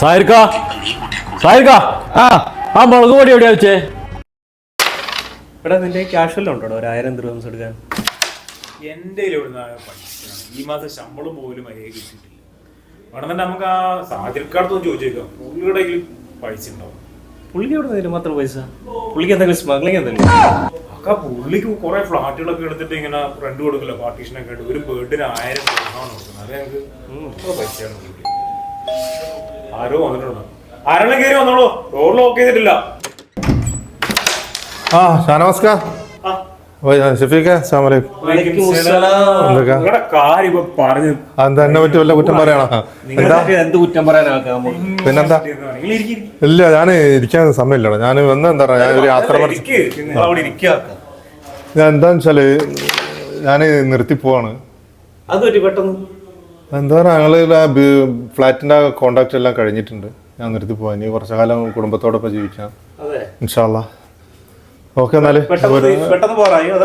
ആ മുളക് പൊടി എവിടെയാ വെച്ചേ? എടാ നിന്റെ ക്യാഷ് വല്ലതും ഉണ്ടോ? 1000 ദിർഹംസ് എടുക്കാൻ. എൻ്റെ ഈ മാസം ശമ്പളം പോലും അരിയെ കിട്ടിയിട്ടില്ല. അവിടെ തന്നെ നമുക്ക് ആ സാഹചര്യക്കാർക്കൊന്നും ചോദിച്ചേക്കാം, പുള്ളിയുടെ പൈസ ഉണ്ടാവും. പുള്ളിക്ക് എവിടെ നിന്ന് മാത്രം പൈസ? പുള്ളിക്ക് എന്തെങ്കിലും സ്മഗ്ലിംഗ് എന്തെങ്കിലും? ഒക്കെ പുള്ളിക്ക് കുറെ ഫ്ലാറ്റുകളൊക്കെ എടുത്തിട്ട് ഇങ്ങനെ റെന്റ് കൊടുക്കില്ല, പാർട്ടീഷനൊക്കെ ആയിട്ട് ഒരു ബേർഡിന് 1000 കൊടുക്കുന്നത്. അത് ഞങ്ങൾക്ക് പൈസയാണ്. ആരോ വന്നിട്ടുണ്ടോ? ആരെല്ലാം കയറി വന്നോളൂ, ഡോർ ലോക്ക് ചെയ്തിട്ടില്ല. ഷാനവാസ്കാ ഷഫീഖ, അസ്സലാമു അലൈക്കും. എന്നെ പറ്റി വല്ല കുറ്റം പറയണോ? പിന്നെന്താ? ഇല്ല, ഞാൻ ഇരിക്കാൻ സമയമില്ലടാ. ഞാൻ വന്ന എന്താ പറയാ, ഞാനൊരു യാത്ര ഞാൻ എന്താന്ന് വെച്ചാല് ഞാൻ നിർത്തി പോവാണ്. എന്താ പറയാ, ഞങ്ങള് ഫ്ലാറ്റിന്റെ കോണ്ടാക്ട് എല്ലാം കഴിഞ്ഞിട്ടുണ്ട്. ഞാൻ നിർത്തി പോവാ. ഇനി കുറച്ചു കാലം കുടുംബത്തോടൊപ്പം ജീവിക്കാം ഇൻഷാ അല്ലാ. ഓക്കെ, എന്നാല്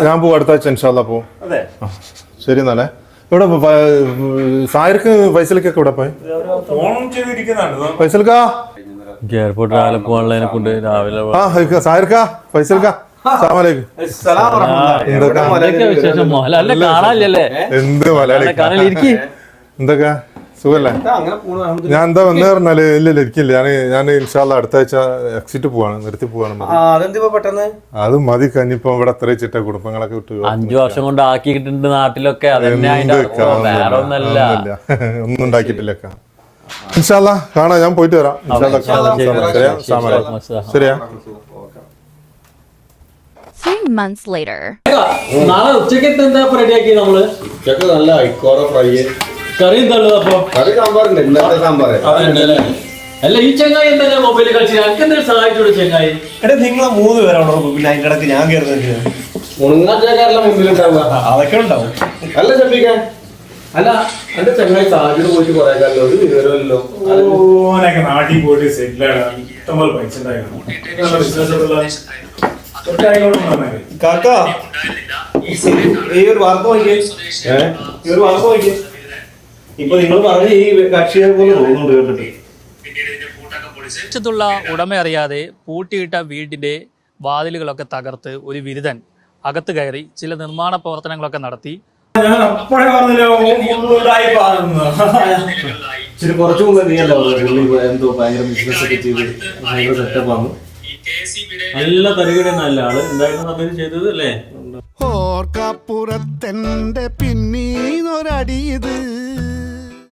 ഞാൻ പോവും അടുത്ത ആഴ്ച ഇൻഷാ അല്ലാ പോവും. ശരി എന്നാലേ. ഇവിടെ സായർക്ക് ഫൈസലിക്കൊക്കെ ഇവിടെ പോയി. ഫൈസൽക്കാ എയർപോർട്ട് രാവിലെ പോകാനുള്ളതിനെ കൊണ്ട് രാവിലെ സായർക്കാ ഫൈസൽക്കാ എന്ത് മലയാളി എന്തൊക്കെ സുഖല്ലേ? ഞാൻ എന്താ വന്ന് പറഞ്ഞാല് ഇല്ല ഇരിക്കില്ല. ഞാൻ ഇൻഷാല്ല അടുത്ത ആഴ്ച എക്സിറ്റ് പോവാണ്, നിർത്തി പോവാണ്. അത് മതി. കഞ്ഞിപ്പോ ഇവിടെ അത്ര ചിട്ട കുടുംബങ്ങളൊക്കെ വിട്ടു 5 വർഷം കൊണ്ട് ആക്കിയിട്ടുണ്ട് നാട്ടിലൊക്കെ. ഒന്നും ഉണ്ടാക്കിയിട്ടില്ല. ഇൻഷാല്ല കാണാം, ഞാൻ പോയിട്ട് വരാം. ശരിയാ. 3 months later. നാളെ ഉച്ചക്ക് എന്താ റെഡിയാക്കി നമ്മള്? ഉച്ചക്ക് നല്ല ഐക്കോറ ഫ്രൈ, കറി എന്താണുള്ളത്? അപ്പൊ കറി സാമ്പാറുണ്ട്, ഇന്നത്തെ സാമ്പാർ. അല്ല, ഈ ചെങ്ങായി എന്താ മൊബൈലിൽ കളിച്ച് എനിക്ക് എന്തെങ്കിലും സഹായിച്ചോട് ചെങ്ങായി? എടാ നിങ്ങൾ 3 പേരാണോ? പിന്നെ അതിന്റെ ഇടക്ക് ഞാൻ കയറുന്നില്ല. മുണങ്ങാച്ചക്കാരെല്ലാം മുമ്പിലുണ്ടാവുക അതൊക്കെ ഉണ്ടാവും. അല്ല ചെപ്പിക്കാൻ. അല്ല എന്റെ ചെങ്ങായി സാഹചര്യം പോയിട്ട് കുറെ കാലം ഒരു വിവരമല്ലോ. ഓനൊക്കെ നാട്ടിൽ പോയിട്ട് സെറ്റിലാണ്, ഇഷ്ടംപോലെ പൈസ ഉണ്ടായിരുന്നു. കാക്കാ ഈ ഒരു വാർത്ത നോക്കിയേ, ഈ ഒരു വാർത്ത നോക്കിയേ. ഇപ്പൊ നിങ്ങൾ പറഞ്ഞ ഈ കക്ഷിയെ പോലെ തോന്നുന്നുണ്ട് കേട്ടിട്ട്. ുള്ള ഉടമ അറിയാതെ പൂട്ടിയിട്ട വീടിന്റെ വാതിലുകളൊക്കെ തകർത്ത് ഒരു ബിരുദൻ അകത്ത് കയറി ചില നിർമ്മാണ പ്രവർത്തനങ്ങളൊക്കെ നടത്തി. കുറച്ചു മുമ്പ് നീയല്ലോ എന്തോ ഭയങ്കര ബിസിനസ് ഒക്കെ ചെയ്ത് ഭയങ്കര സെറ്റപ്പ് ആണ്. നല്ല തരികട നല്ല ആള് എന്തായിരുന്നു സമയത്ത് ചെയ്തത് അല്ലേ? ഓർക്കപ്പുറത്തെന്റെ പിന്നീന്നൊരടിയത്